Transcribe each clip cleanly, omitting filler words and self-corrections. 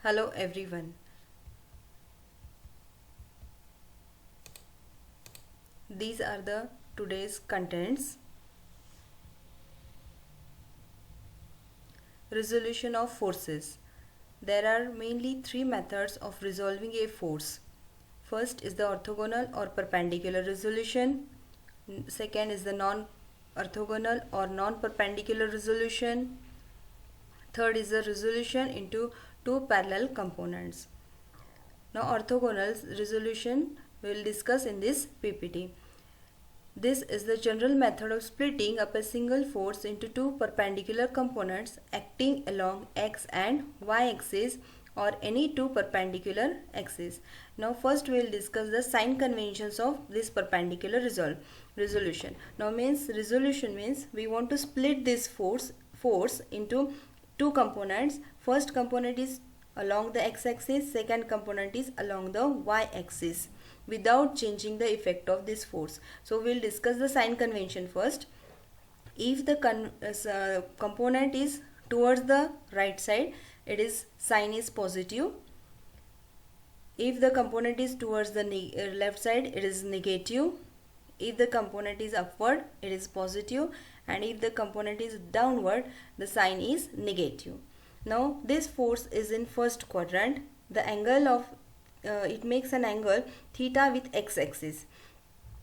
Hello everyone. These are the today's contents. Resolution of forces. There are mainly three methods of resolving a force. First is the orthogonal or perpendicular resolution. Second is the non-orthogonal or non-perpendicular resolution. Third is the resolution into two parallel components. Now orthogonal resolution we will discuss in this PPT. This is the general method of splitting up a single force into two perpendicular components acting along x and y axis or any two perpendicular axes. Now first we will discuss the sign conventions of this perpendicular resolution. Now resolution means we want to split this force into two components. First component is along the x-axis, second component is along the y-axis without changing the effect of this force. So we will discuss the sign convention first. If the component is towards the right side, it is sign is positive. If the component is towards the left side, it is negative. If the component is upward, it is positive, and if the component is downward, the sign is negative. Now this force is in first quadrant. The angle of it makes an angle theta with x-axis.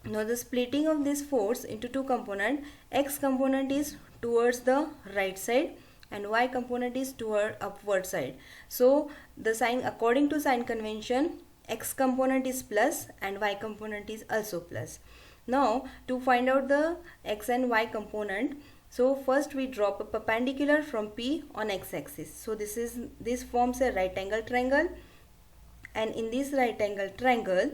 Now the splitting of this force into two components, x component is towards the right side and y component is toward upward side. So the sign, according to sign convention, x component is plus and y component is also plus. Now to find out the x and y component, so first we drop a perpendicular from P on x-axis. So this forms a right angle triangle, and in this right angle triangle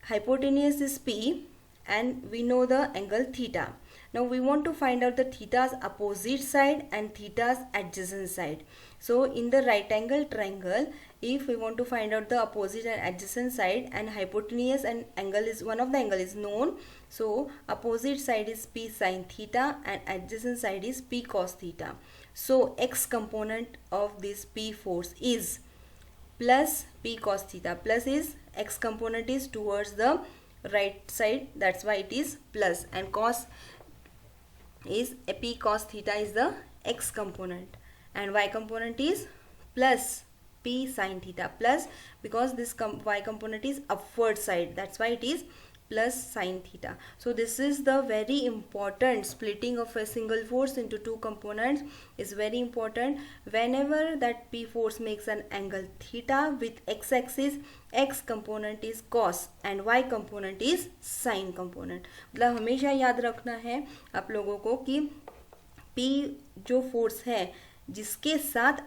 hypotenuse is P and we know the angle theta. Now we want to find out the theta's opposite side and theta's adjacent side. So in the right angle triangle, if we want to find out the opposite and adjacent side, and hypotenuse and angle is one of the angle is known, so opposite side is P sin theta and adjacent side is P cos theta. So x component of this P force is plus P cos theta. Plus is x component is towards the right side, that's why it is plus, and cos is P cos theta is the x component, and y component is plus P sin theta, plus because this y component is upward side, that's why it is plus sin theta. So this is the very important splitting of a single force into two components is very important. Whenever that P force makes an angle theta with x-axis, x component is cos and y component is sin component. मतलब हमेशा याद रखना है आप लोगों को कि P जो फोर्स है जिसके साथ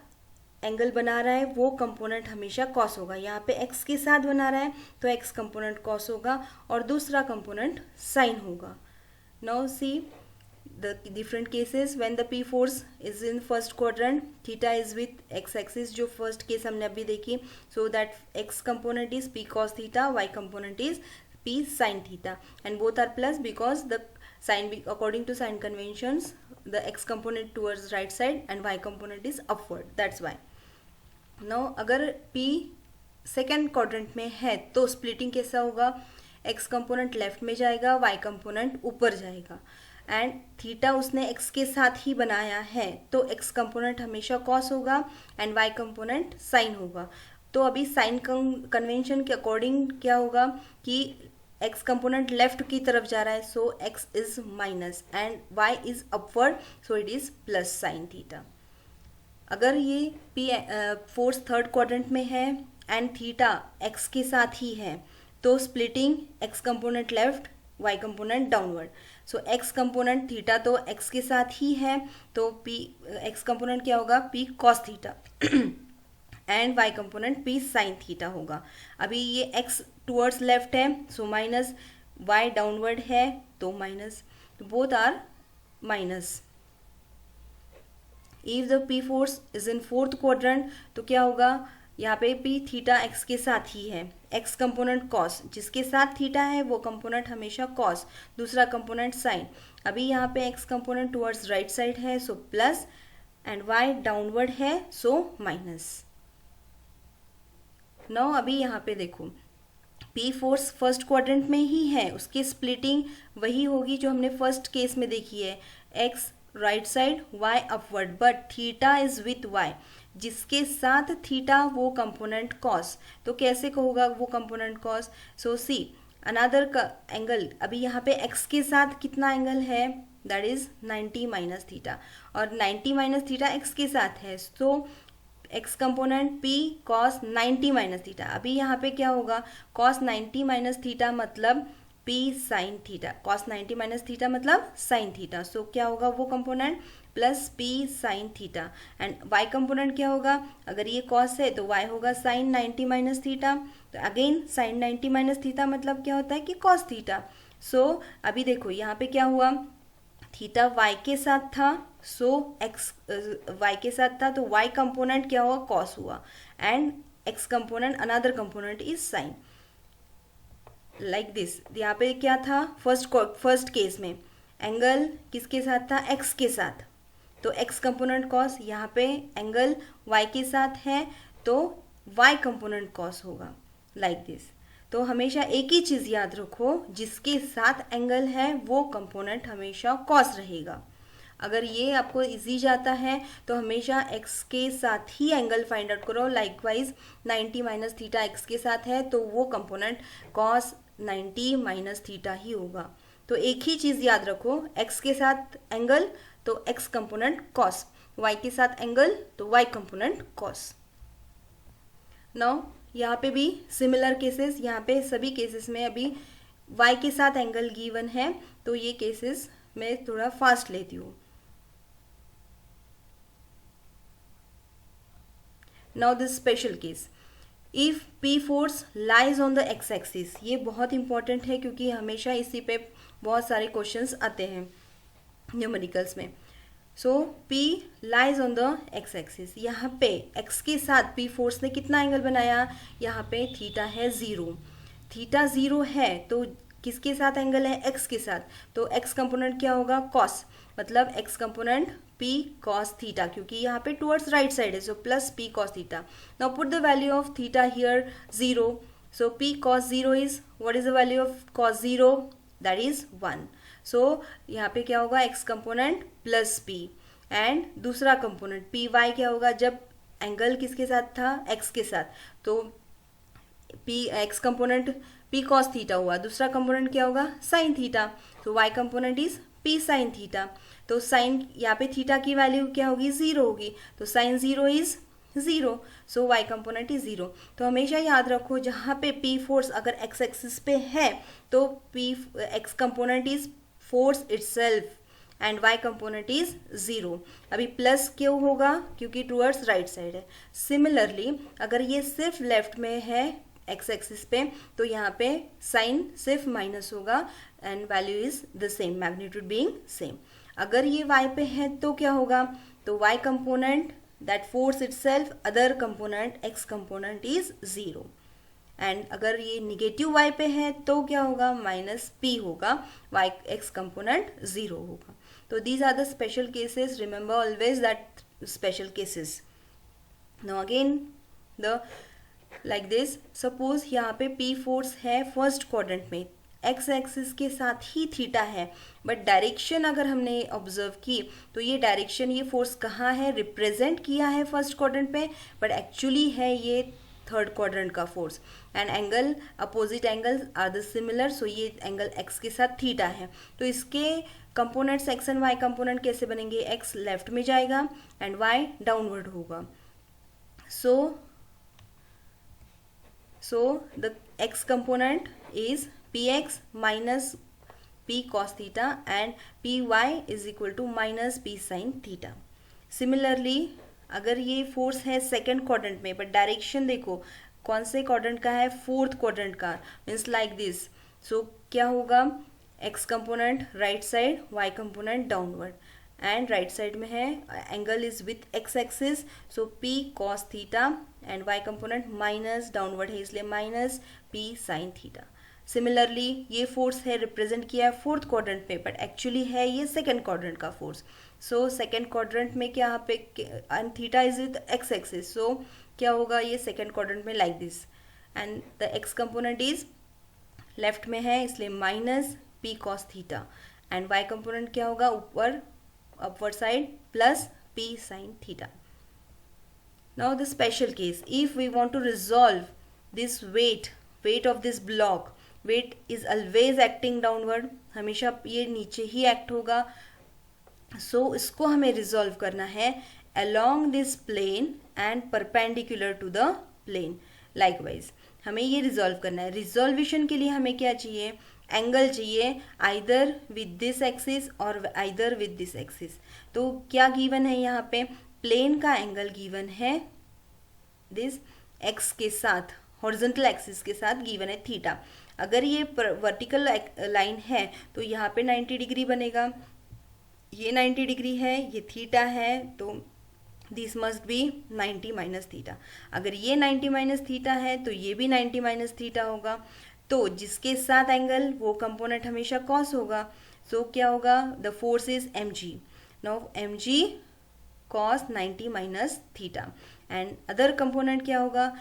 एंगल बना रहा है वो कंपोनेंट हमेशा कॉस होगा. यहाँ पे x के साथ बना रहा है तो x कंपोनेंट कॉस होगा और दूसरा कंपोनेंट साइन होगा. Now see the different cases when the p force is in first quadrant, theta is with x axis जो फर्स्ट केस हमने अभी देखी. So that x component is p cos theta, y component is p sin theta, and both are plus because the sign according to sign conventions the x component towards right side and y component is upward, that's why. Now अगर p second quadrant में है तो splitting कैसा होगा, x component left में जाएगा, y component ऊपर जाएगा, एंड थीटा उसने x के साथ ही बनाया है तो x कंपोनेंट हमेशा cos होगा एंड y कंपोनेंट sin होगा. तो अभी साइन कन्वेंशन के अकॉर्डिंग क्या होगा कि x कंपोनेंट लेफ्ट की तरफ जा रहा है, सो x is minus and y is upward, so it is plus sine theta. अगर ये p फोर्स थर्ड क्वाड्रेंट में है एंड थीटा x के साथ ही है तो splitting x component left, y component downward. So x component theta तो x के साथ ही है तो p x कंपोनेंट क्या होगा, p cos theta and y component p sin theta होगा. अभी ये x टूवर्ड्स लेफ्ट है सो माइनस, y डाउनवर्ड है तो माइनस, तो both are minus. If the p force is in fourth quadrant तो क्या होगा, यहाँ पे p थीटा x के साथ ही है, x कंपोनेंट cos, जिसके साथ थीटा है वो कंपोनेंट हमेशा cos, दूसरा कंपोनेंट sin. अभी यहाँ पे x component towards right side है so plus and y downward है सो माइनस. नाउ अभी यहाँ पे देखो पी फोर्स फर्स्ट क्वाड्रेंट में ही है, उसकी स्प्लिटिंग वही होगी जो हमने फर्स्ट केस में देखी है, x right side y upward, but theta is with y, जिसके साथ थीटा वो कंपोनेंट कॉस। तो कैसे होगा वो कंपोनेंट कॉस? सो सी अनदर एंगल, अभी यहाँ पे x के साथ कितना एंगल है, दैट इज 90 माइनस थीटा, और 90 माइनस थीटा x के साथ है, सो x component p cos 90 minus theta. अभी यहाँ पे क्या होगा, cos 90 माइनस थीटा मतलब p sin theta, cos 90 minus theta मतलब sin थीटा, सो क्या होगा वो component plus p sin theta. And y component क्या होगा, अगर ये cos है तो y होगा sin 90 माइनस थीटा, तो अगेन sin 90 माइनस थीटा मतलब क्या होता है कि cos थीटा। सो अभी देखो यहाँ पे क्या हुआ, थीटा y के साथ था, सो x y के साथ था, तो y कंपोनेंट क्या हुआ, cos हुआ, and x component another component is sin, like this. यहाँ पे क्या था, फर्स्ट केस में एंगल किसके साथ था, x के साथ, तो x कंपोनेंट cos, यहाँ पे एंगल y के साथ है तो y कंपोनेंट cos होगा, लाइक दिस। तो हमेशा एक ही चीज़ याद रखो, जिसके साथ एंगल है वो कंपोनेंट हमेशा cos रहेगा। अगर ये आपको इजी जाता है तो हमेशा x के साथ ही एंगल फाइंड आउट करो, लाइकवाइज 90 माइनस थीटा x के साथ है तो वो कंपोनेंट cos 90 माइनस थीटा ही होगा। तो एक ही चीज़ याद रखो, x के साथ एंगल तो x कंपोनेंट cos, y के साथ एंगल तो y कंपोनेंट cos। नाउ यहाँ पे भी सिमिलर केसेस, यहाँ पे सभी केसेस में अभी y के साथ एंगल गिवन है, तो ये केसेस मैं थोड़ा फास्ट लेती हूँ। Now this special case, if p force lies on the x axis, ये बहुत इंपॉर्टेंट है क्योंकि हमेशा इसी पे बहुत सारे क्वेश्चंस आते हैं न्यूमेरिकल्स में। सो p lies on the x axis, यहाँ पे x के साथ p फोर्स ने कितना एंगल बनाया, यहाँ पे थीटा है 0, थीटा 0 है तो किसके साथ एंगल है, x के साथ, तो x कंपोनेंट क्या होगा, cos, मतलब x component p cos theta, क्योंकि यहाँ पे टुवर्ड्स राइट साइड है, so plus p cos theta. Now put the value of theta here 0, so p cos 0 is, what is the value of cos 0, that is 1। सो यहाँ पे क्या होगा, x component plus p, and दूसरा component P Y क्या होगा, जब angle किसके साथ था, x के साथ, तो P x component p cos theta हुआ, दूसरा कंपोनेंट क्या होगा, sin थीटा, तो y component is p sin theta. तो sin, यहाँ पे थीटा की वैल्यू क्या होगी, 0 होगी, तो sin 0 is 0, so y component is 0। तो हमेशा याद रखो जहाँ पे p फोर्स अगर x एक्सिस पे है तो p x component is force itself and y component is 0। अभी प्लस क्यों होगा, क्योंकि टुवर्ड्स राइट साइड है। सिमिलरली अगर ये सिर्फ लेफ्ट में है x एक्सिस पे तो यहाँ पे साइन सिर्फ माइनस होगा and value is the same, magnitude being same. अगर ये y पे है तो क्या होगा, तो y component that force itself other component x component is 0, and अगर ये निगेटिव y पे है तो क्या होगा, माइनस p होगा, y x कंपोनेंट 0 होगा। तो these are the special cases, remember always that special cases. Now again the like this, suppose यहाँ पे p फोर्स है फर्स्ट क्वाड्रेंट में, x एक्सिस के साथ ही थीटा है, बट डायरेक्शन अगर हमने ऑब्जर्व की तो ये डायरेक्शन, ये फोर्स कहाँ है, रिप्रेजेंट किया है फर्स्ट क्वाड्रेंट पे, बट एक्चुअली है ये थर्ड क्वाड्रेंट का force, and angle opposite angle are the similar, so ये एंगल x के साथ थीटा है। तो इसके components x and y component कैसे बनेंगे, x लेफ्ट में जाएगा एंड y डाउनवर्ड होगा। So the x component is px minus p cos theta and py is equal to minus p sin theta. Similarly अगर ये फोर्स है second quadrant में, but direction देखो कौन से क्वाड्रेंट का है, फोर्थ क्वाड्रेंट का, मीन्स लाइक दिस। सो क्या होगा, x component right side, y component downward, and right side में है angle is with x axis, so p cos theta and y component minus downward है इसलिए minus p sin theta. Similarly ये force है represent किया है fourth quadrant में, but actually है ये सेकेंड क्वाड्रेंट का फोर्स। सो सेकेंड क्वाड्रेंट में क्या पे, and theta is with x axis, so क्या होगा ये सेकेंड क्वाड्रेंट में like this, and the X component is left में है इसलिए minus P cos theta, and Y component क्या होगा, ऊपर upward side plus P sine theta. Now the special case, if we want to resolve this weight of this block, weight is always acting downward, हमेशा ये नीचे ही act होगा. सो इसको हमें resolve करना है along this plane and perpendicular to the plane. Likewise हमें ये रिजॉल्व करना है. रिजॉल्वेशन के लिए हमें क्या चाहिए, एंगल चाहिए आइदर विद दिस एक्सिस और आइदर विद दिस एक्सिस. तो क्या गिवन है यहाँ पे, प्लेन का एंगल गिवन है दिस एक्स के साथ, हॉरिजॉन्टल एक्सिस के साथ गिवन है थीटा. अगर ये वर्टिकल लाइन है तो यहाँ पे 90 डिग्री बनेगा, ये 90 डिग्री है, ये थीटा है, तो this must be 90 minus theta. अगर ये 90 माइनस थीटा है तो ये भी 90 माइनस थीटा होगा. तो जिसके साथ एंगल वो कंपोनेंट हमेशा कॉस होगा. सो क्या होगा, the force is M G. Now M G cos 90 minus theta, and other component क्या होगा,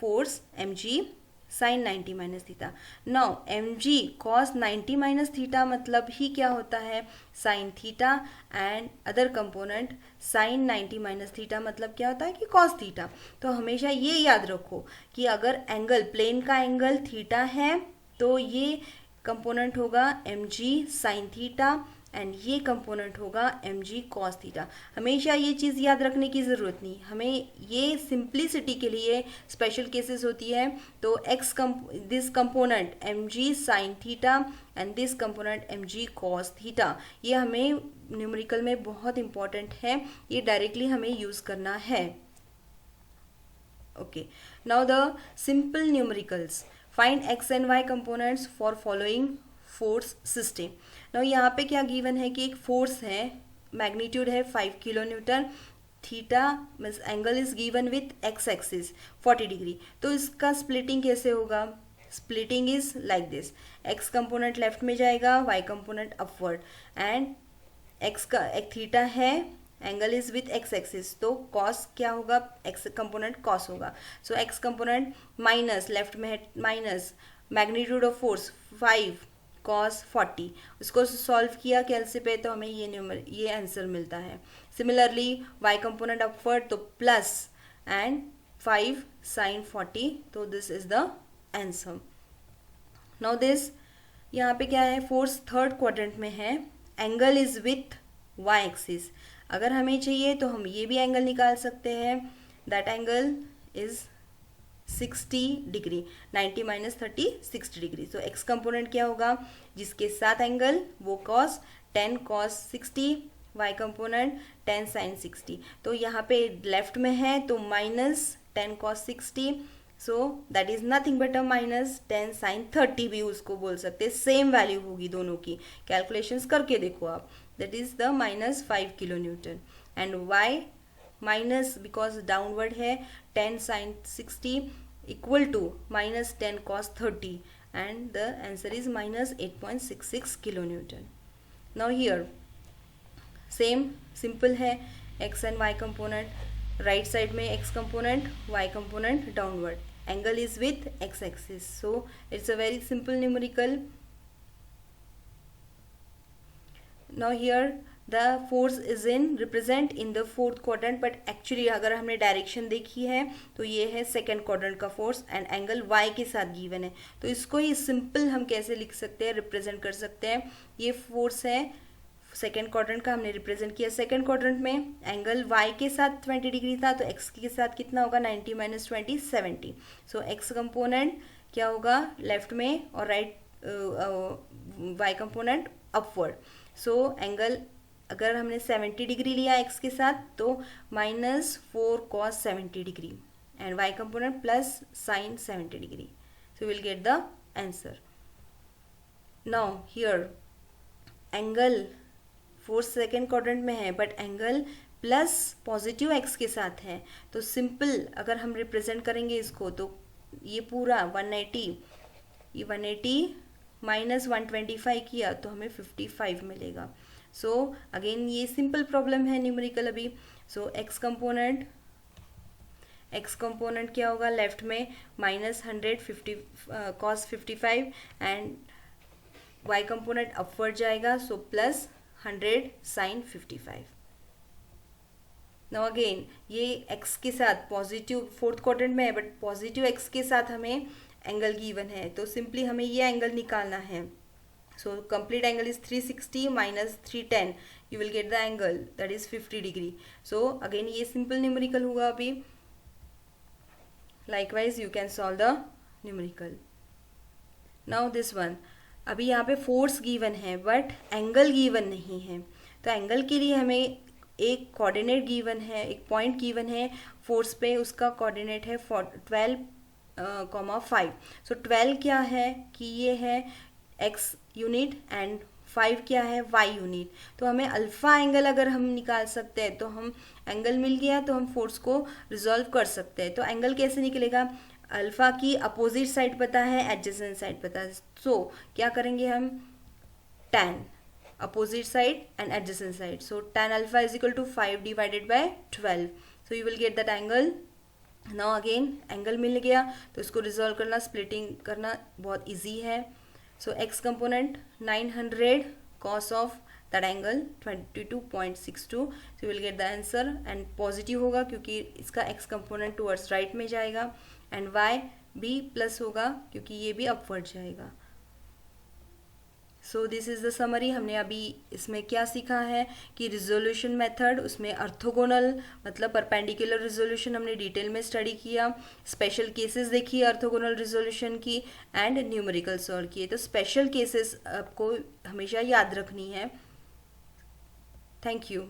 force M G sine 90 minus theta. Now M G cos 90 minus theta मतलब ही क्या होता है, sine theta, and other component sine 90 minus theta मतलब क्या होता है कि कॉस थीटा. तो हमेशा ये याद रखो कि अगर एंगल, प्लेन का एंगल थीटा है तो ये कंपोनेंट होगा M G sine theta, and ये कंपोनेंट होगा एम जी कॉस थीटा. हमेशा ये चीज़ याद रखने की ज़रूरत नहीं, हमें ये सिंप्लिसिटी के लिए स्पेशल केसेस होती है. तो this component M G sine theta and this component M G cos theta, ये हमें न्यूमेरिकल में बहुत इंपॉर्टेंट है, ये डायरेक्टली हमें यूज़ करना है. Okay, now the simple numericals. Find x and y components for following force system. Now यहाँ पे क्या गिवन है कि एक फोर्स है, मैग्नीट्यूड है 5 kilo newton, theta means angle is given with x axis 40 degree. तो इसका स्प्लिटिंग कैसे होगा, splitting is like this, x component left में जाएगा, y component upward, and x का एक थीटा है, angle is with x axis, तो कॉस क्या होगा, एक्स कंपोनेंट कॉस होगा. So x component minus, left में है minus, magnitude of force 5 cos 40, उसको सॉल्व किया कैलसी पे तो हमें ये आंसर मिलता है. सिमिलरली y कंपोनेंट अपवर्ड तो प्लस एंड 5 sin 40, तो this is the answer. Now this यहाँ पे क्या है, फोर्स थर्ड क्वाड्रेंट में है, angle is with y axis. अगर हमें चाहिए तो हम ये भी एंगल निकाल सकते हैं, that angle is 60 degree, 90 minus 30 60 degree. So x component क्या होगा, जिसके साथ एंगल वो cos 10 cos 60, y component 10 sin 60. तो यहाँ पे लेफ्ट में है तो minus 10 cos 60, so that is nothing but a minus 10 sin 30 भी उसको बोल सकते हैं, सेम वैल्यू होगी दोनों की, कैलकुलेशंस करके देखो आप. That is the minus 5 kilo newton, and y minus because downward है 10 sin 60 equal to minus 10 cos 30, and the answer is minus 8.66 kilonewton. Now here same simple है, x and y component, right side में x component, y component downward, angle is with x axis, so it's a very simple numerical. Now here the force is in represent in the fourth quadrant, but actually अगर हमने direction देखी है तो ये है second quadrant का force, and angle y के साथ गिवन है. तो इसको ही सिंपल हम कैसे लिख सकते हैं, रिप्रेजेंट कर सकते हैं. ये फोर्स है सेकेंड क्वाड्रेंट का, हमने रिप्रेजेंट किया सेकेंड क्वाड्रेंट में, एंगल y के साथ 20 डिग्री था तो x के साथ कितना होगा, 90 माइनस 20 70. सो x कंपोनेंट क्या होगा लेफ्ट में, और right y component upward. So angle अगर हमने 70 डिग्री लिया x के साथ तो minus 4 cos 70 degree, and y component plus sign 70 degree. So will get the answer. Now here angle force second quadrant में है, but angle plus positive x के साथ है, तो सिंपल अगर हम रिप्रेजेंट करेंगे इसको तो ये पूरा 180, ये 180 माइनस 125 किया तो हमें 55 मिलेगा. सो अगेन ये सिंपल प्रॉब्लम है न्यूमेरिकल अभी. So x component x component क्या होगा, लेफ्ट में -100 cos 55 and Y component upward जाएगा, सो +100 sin 55. नाउ अगेन ये x के साथ पॉजिटिव फोर्थ क्वाड्रेंट में है, बट पॉजिटिव x के साथ हमें एंगल गिवन है, तो सिंपली हमें ये एंगल निकालना है. So complete angle is 360 minus 310. You will get the angle that is 50 degree. So again ये सिंपल न्यूमेरिकल होगा अभी. Likewise you can solve the numerical. Now this one, अभी यहाँ पे फोर्स गिवन है बट एंगल गिवन नहीं है, तो एंगल के लिए हमें एक कोऑर्डिनेट गिवन है, एक पॉइंट गिवन है फोर्स पे, उसका कोऑर्डिनेट है 12,5. सो 12 क्या है कि ये है x यूनिट एंड 5 क्या है y यूनिट. तो हमें अल्फा एंगल अगर हम निकाल सकते हैं, तो हम एंगल मिल गया तो हम फोर्स को रिजॉल्व कर सकते हैं. तो एंगल कैसे निकलेगा, अल्फा की अपोजिट साइड पता है, एडजेसेंट साइड पता है. सो क्या करेंगे हम, tan opposite side and adjacent side. So tan alpha is equal to 5 divided by 12. So you will get that angle. Now again angle मिल गया तो इसको रिजॉल्व करना, स्प्लिटिंग करना बहुत ईजी है. So x component 900 cos of that angle 22.62. So you will get the answer and positive होगा क्योंकि इसका x component towards right में जाएगा and y भी प्लस होगा क्योंकि ये भी अपवर्ड जाएगा. So this is the summary. हमने अभी इसमें क्या सीखा है कि रिजोल्यूशन मेथड, उसमें अर्थोगोनल मतलब परपेंडिकुलर रिजोल्यूशन हमने डिटेल में स्टडी किया, स्पेशल केसेस देखी अर्थोगोनल रिजोल्यूशन की एंड न्यूमेरिकल सॉल्व किए. तो स्पेशल केसेस आपको हमेशा याद रखनी है. Thank you.